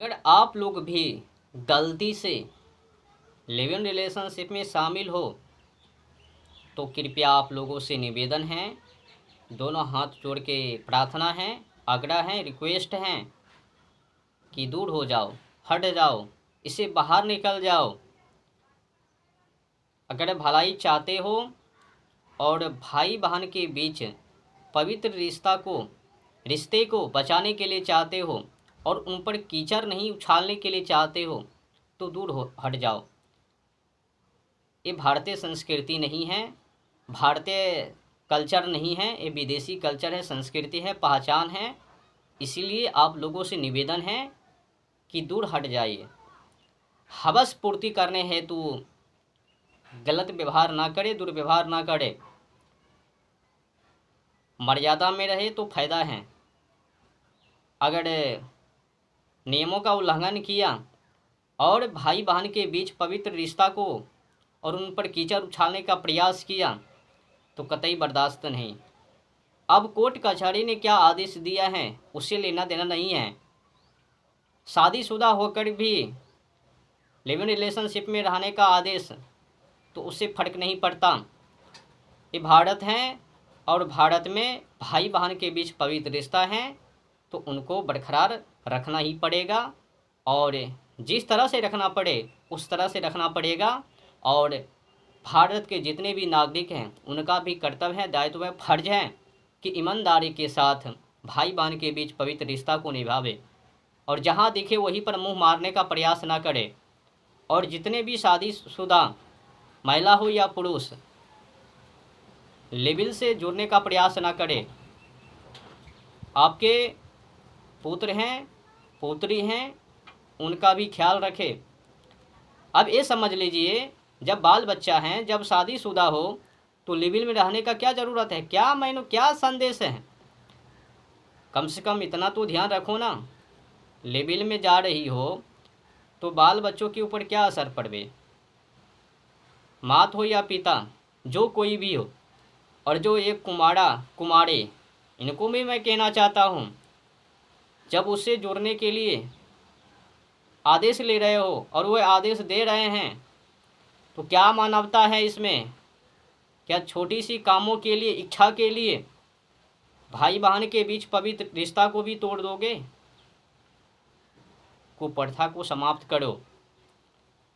अगर आप लोग भी गलती से लिव इन रिलेशनशिप में शामिल हो तो कृपया आप लोगों से निवेदन है, दोनों हाथ जोड़ के प्रार्थना है, आग्रह है, रिक्वेस्ट है कि दूर हो जाओ, हट जाओ, इससे बाहर निकल जाओ। अगर भलाई चाहते हो और भाई बहन के बीच पवित्र रिश्ते को बचाने के लिए चाहते हो और उन पर कीचड़ नहीं उछालने के लिए चाहते हो तो दूर हो हट जाओ। ये भारतीय संस्कृति नहीं है, भारतीय कल्चर नहीं है, ये विदेशी कल्चर है, संस्कृति है, पहचान है। इसीलिए आप लोगों से निवेदन है कि दूर हट जाइए। हवस पूर्ति करने हेतु गलत व्यवहार ना करे, दुर्व्यवहार ना करे, मर्यादा में रहे तो फायदा है। अगर नियमों का उल्लंघन किया और भाई बहन के बीच पवित्र रिश्ता को और उन पर कीचड़ उछालने का प्रयास किया तो कतई बर्दाश्त नहीं। अब कोर्ट कचहरी ने क्या आदेश दिया है उससे लेना देना नहीं है। शादीशुदा होकर भी लिव इन रिलेशनशिप में रहने का आदेश तो उससे फर्क नहीं पड़ता। ये भारत है और भारत में भाई बहन के बीच पवित्र रिश्ता है तो उनको बरकरार रखना ही पड़ेगा और जिस तरह से रखना पड़े उस तरह से रखना पड़ेगा। और भारत के जितने भी नागरिक हैं उनका भी कर्तव्य है, दायित्व है, फर्ज है कि ईमानदारी के साथ भाई बहन के बीच पवित्र रिश्ता को निभावे और जहाँ दिखे वहीं पर मुंह मारने का प्रयास ना करे। और जितने भी शादीशुदा महिला हो या पुरुष लिव इन से जुड़ने का प्रयास ना करे। आपके पुत्र हैं, पुत्री हैं, उनका भी ख्याल रखे। अब ये समझ लीजिए जब बाल बच्चा है, जब शादीशुदा हो तो लिव इन में रहने का क्या ज़रूरत है, क्या संदेश है। कम से कम इतना तो ध्यान रखो ना, लिव इन में जा रही हो तो बाल बच्चों के ऊपर क्या असर पड़े। मात हो या पिता, जो कोई भी हो, और जो एक कुमारे इनको भी मैं कहना चाहता हूँ, जब उससे जुड़ने के लिए आदेश ले रहे हो और वह आदेश दे रहे हैं तो क्या मानवता है इसमें। क्या छोटी सी कामों के लिए, इच्छा के लिए भाई बहन के बीच पवित्र रिश्ता को भी तोड़ दोगे। कुप्रथा को समाप्त करो।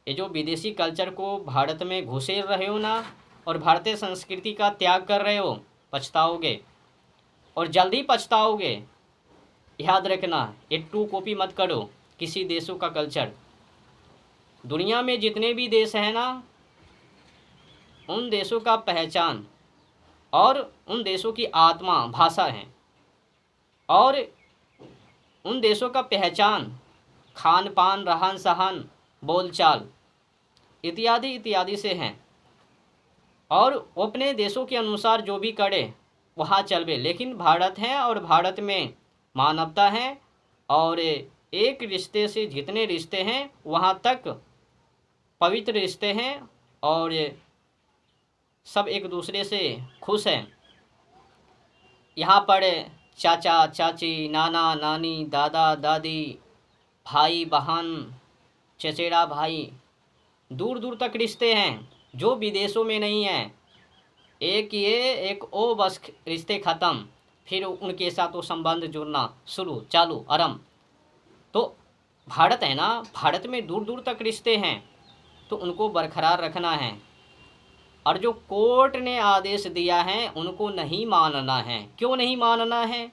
ये जो विदेशी कल्चर को भारत में घुसेड़ रहे हो ना और भारतीय संस्कृति का त्याग कर रहे हो, पछताओगे और जल्दी पछताओगे। याद रखना, ये टू कॉपी मत करो किसी देशों का कल्चर। दुनिया में जितने भी देश हैं ना, उन देशों का पहचान और उन देशों की आत्मा भाषा है और उन देशों का पहचान खान पान, रहन सहन, बोलचाल इत्यादि इत्यादि से हैं। और वो अपने देशों के अनुसार जो भी करे वहाँ चलवे। लेकिन भारत है और भारत में मानवता है और एक रिश्ते से जितने रिश्ते हैं वहाँ तक पवित्र रिश्ते हैं और सब एक दूसरे से खुश हैं। यहाँ पर चाचा चाची, नाना नानी, दादा दादी, भाई बहन, चचेरा भाई, दूर दूर तक रिश्ते हैं जो विदेशों में नहीं हैं। एक ये एक ओ, बस रिश्ते ख़त्म, फिर उनके साथ वो संबंध जुड़ना शुरू, चालू, आरंभ। तो भारत है ना, भारत में दूर दूर तक रिश्ते हैं तो उनको बरकरार रखना है। और जो कोर्ट ने आदेश दिया है उनको नहीं मानना है। क्यों नहीं मानना है?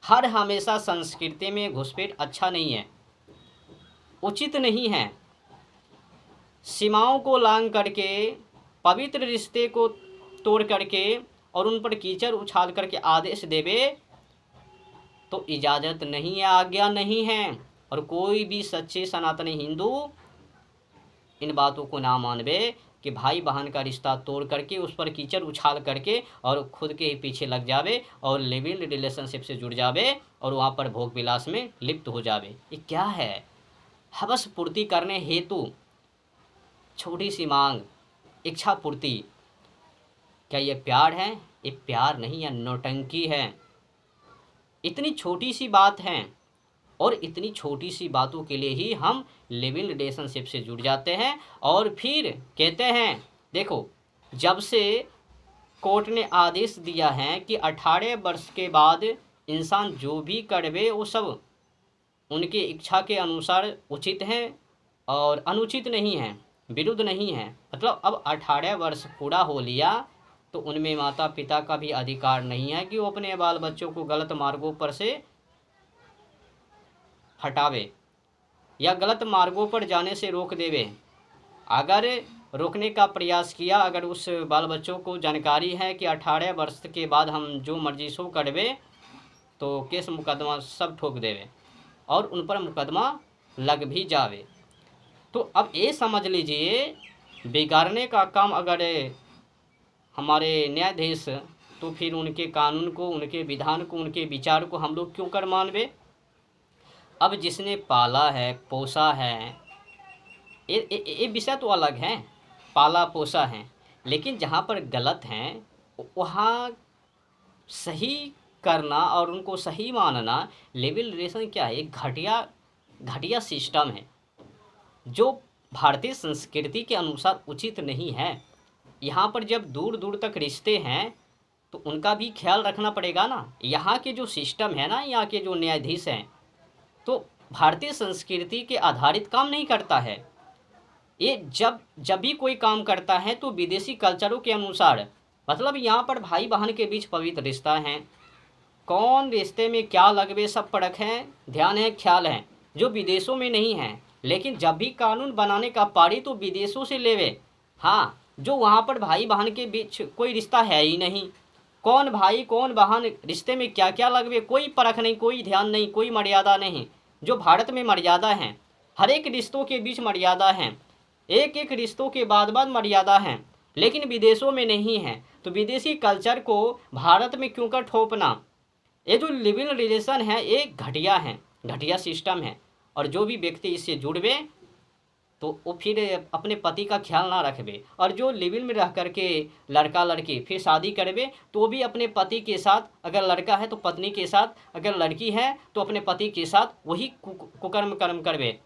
हर हमेशा संस्कृति में घुसपैठ अच्छा नहीं है, उचित नहीं है। सीमाओं को लांघ करके, पवित्र रिश्ते को तोड़ करके और उन पर कीचड़ उछाल करके आदेश देवे तो इजाज़त नहीं है, आज्ञा नहीं है। और कोई भी सच्चे सनातनी हिंदू इन बातों को ना मानवे कि भाई बहन का रिश्ता तोड़ करके उस पर कीचड़ उछाल करके और खुद के ही पीछे लग जावे और लिव इन रिलेशनशिप से जुड़ जावे और वहाँ पर भोग विलास में लिप्त हो जावे। ये क्या है? हवस पूर्ति करने हेतु छोटी सी मांग, इच्छा पूर्ति, क्या ये प्यार है? ये प्यार नहीं है, नौटंकी है। इतनी छोटी सी बात है और इतनी छोटी सी बातों के लिए ही हम लिव इन रिलेशनशिप से जुड़ जाते हैं। और फिर कहते हैं, देखो, जब से कोर्ट ने आदेश दिया है कि 18 वर्ष के बाद इंसान जो भी करवे वो सब उनकी इच्छा के अनुसार उचित है और अनुचित नहीं है, विरुद्ध नहीं है। मतलब अब 18 वर्ष पूरा हो लिया तो उनमें माता पिता का भी अधिकार नहीं है कि वो अपने बाल बच्चों को गलत मार्गों पर से हटावे या गलत मार्गों पर जाने से रोक देवे। अगर रोकने का प्रयास किया, अगर उस बाल बच्चों को जानकारी है कि 18 वर्ष के बाद हम जो मर्जी सो करवे, तो केस मुकदमा सब ठोक देवे और उन पर मुकदमा लग भी जावे। तो अब ये समझ लीजिए, बिगाड़ने का काम अगर हमारे न्यायाधीश, तो फिर उनके कानून को, उनके विधान को, उनके विचार को हम लोग क्यों कर मानवे। अब जिसने पाला है, पोसा है, ये विषय तो अलग है, पाला पोसा है, लेकिन जहाँ पर गलत हैं वहाँ सही करना और उनको सही मानना, लिव इन रिलेशन क्या है, एक घटिया सिस्टम है जो भारतीय संस्कृति के अनुसार उचित नहीं है। यहाँ पर जब दूर दूर तक रिश्ते हैं तो उनका भी ख्याल रखना पड़ेगा ना। यहाँ के जो सिस्टम है ना, यहाँ के जो न्यायाधीश हैं, तो भारतीय संस्कृति के आधारित काम नहीं करता है। ये जब भी कोई काम करता है तो विदेशी कल्चरों के अनुसार, मतलब यहाँ पर भाई बहन के बीच पवित्र रिश्ता है, कौन रिश्ते में क्या लगवे सब परख है, ध्यान है, ख्याल है, जो विदेशों में नहीं है। लेकिन जब भी कानून बनाने का पारी तो विदेशों से लेवे। हाँ, जो वहाँ पर भाई बहन के बीच कोई रिश्ता है ही नहीं, कौन भाई कौन बहन, रिश्ते में क्या क्या लगवे, कोई परख नहीं, कोई ध्यान नहीं, कोई मर्यादा नहीं। जो भारत में मर्यादा है, हर एक रिश्तों के बीच मर्यादा है, एक एक रिश्तों के बाद मर्यादा है, लेकिन विदेशों में नहीं है। तो विदेशी कल्चर को भारत में क्यों कर थोपना। ये जो लिव इन रिलेशन है ये घटिया है, घटिया सिस्टम है। और जो भी व्यक्ति इससे जुड़वे तो वो फिर अपने पति का ख्याल ना रखबे, और जो लिव इन में रह करके लड़का लड़की फिर शादी करबे तो वो भी अपने पति के साथ, अगर लड़का है तो पत्नी के साथ, अगर लड़की है तो अपने पति के साथ वही कुकर्म कर्म करबे,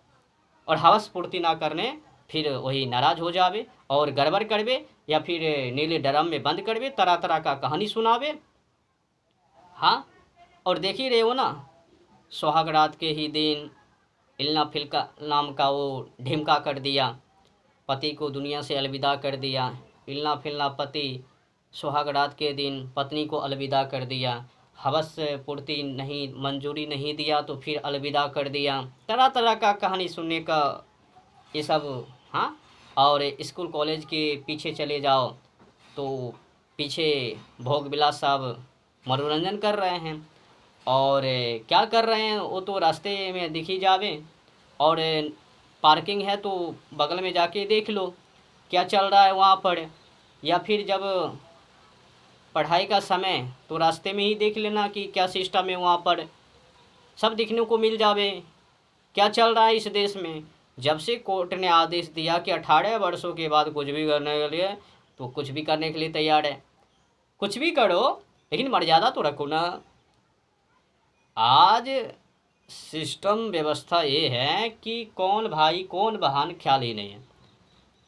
और हवस पूर्ति ना करने फिर वही नाराज हो जावे और गड़बड़ करबे, या फिर नीले ड्रम में बंद करबे, तरह तरह का कहानी सुनावे। हाँ, और देख ही रहे हो ना, सुहाग रात के ही दिन इल्ना फिल्का नाम का वो ढिमका कर दिया, पति को दुनिया से अलविदा कर दिया। इल्ना फिल्ना पति सुहाग रात के दिन पत्नी को अलविदा कर दिया, हवस पूर्ति नहीं, मंजूरी नहीं दिया तो फिर अलविदा कर दिया। तरह तरह का कहानी सुनने का ये सब। हाँ, और स्कूल कॉलेज के पीछे चले जाओ तो पीछे भोग विलास साहब मनोरंजन कर रहे हैं, और क्या कर रहे हैं वो तो रास्ते में दिख ही जावे। और पार्किंग है तो बगल में जाके देख लो क्या चल रहा है वहाँ पर, या फिर जब पढ़ाई का समय तो रास्ते में ही देख लेना कि क्या सिस्टम है वहाँ पर, सब दिखने को मिल जावे क्या चल रहा है इस देश में। जब से कोर्ट ने आदेश दिया कि 18 वर्षों के बाद कुछ भी करने के लिए, तो कुछ भी करने के लिए तैयार है। कुछ भी करो लेकिन मर्यादा तो रखो ना। आज सिस्टम व्यवस्था ये है कि कौन भाई कौन बहन ख्याल ही नहीं है।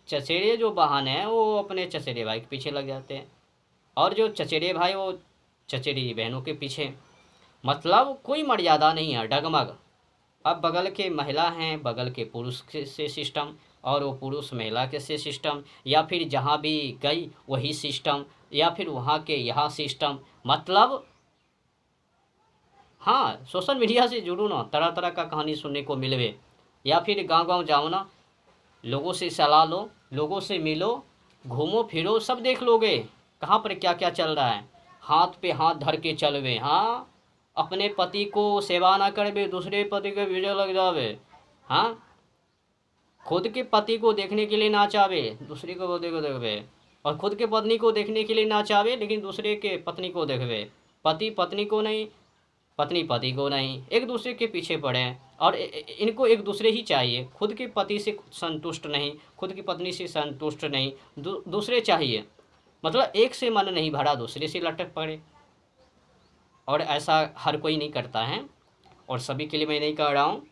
चचेरे जो बहन हैं वो अपने चचेरे भाई के पीछे लग जाते हैं, और जो चचेरे भाई वो चचेरी बहनों के पीछे। मतलब कोई मर्यादा नहीं है, डगमग। अब बगल के महिला हैं, बगल के पुरुष से सिस्टम, और वो पुरुष महिला के से सिस्टम, या फिर जहाँ भी गई वही सिस्टम, या फिर वहाँ के यहाँ सिस्टम। मतलब हाँ, सोशल मीडिया से जुड़ो ना, तरह तरह का कहानी सुनने को मिलवे, या फिर गांव गांव जाओ ना, लोगों से सलाह लो, लोगों से मिलो, घूमो फिरो, सब देख लोगे कहाँ पर क्या क्या चल रहा है। हाथ पे हाथ धर के चलवे। हाँ, अपने पति को सेवा ना करवे, दूसरे पति के पीछे लग जावे। हाँ, खुद के पति को देखने के लिए ना चाहे दूसरे को देखवे, और खुद के पत्नी को देखने के लिए ना चाहे लेकिन दूसरे के पत्नी को देखवे। पति पत्नी को नहीं, पत्नी पति को नहीं, एक दूसरे के पीछे पड़े हैं, और इनको एक दूसरे ही चाहिए। खुद के पति से संतुष्ट नहीं, खुद की पत्नी से संतुष्ट नहीं, दूसरे चाहिए। मतलब एक से मन नहीं भरा, दूसरे से लटक पड़े। और ऐसा हर कोई नहीं करता है, और सभी के लिए मैं नहीं कह रहा हूँ,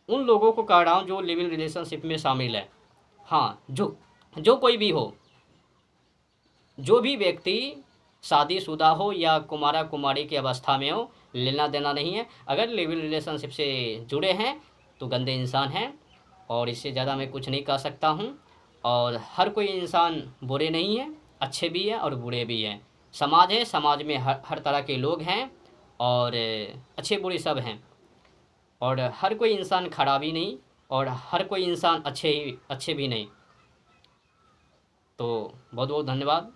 उन लोगों को कह रहा हूँ जो लिव इन रिलेशनशिप में शामिल है। हाँ, जो कोई भी हो, जो भी व्यक्ति शादीशुदा हो या कुमारा कुमारी की अवस्था में हो, लेना देना नहीं है। अगर लिव इन रिलेशनशिप से जुड़े हैं तो गंदे इंसान हैं, और इससे ज़्यादा मैं कुछ नहीं कह सकता हूँ। और हर कोई इंसान बुरे नहीं है, अच्छे भी हैं और बुरे भी हैं। समाज है, समाज में हर तरह के लोग हैं, और अच्छे बुरे सब हैं, और हर कोई इंसान खराबी नहीं, और हर कोई इंसान अच्छे भी नहीं। तो बहुत बहुत धन्यवाद।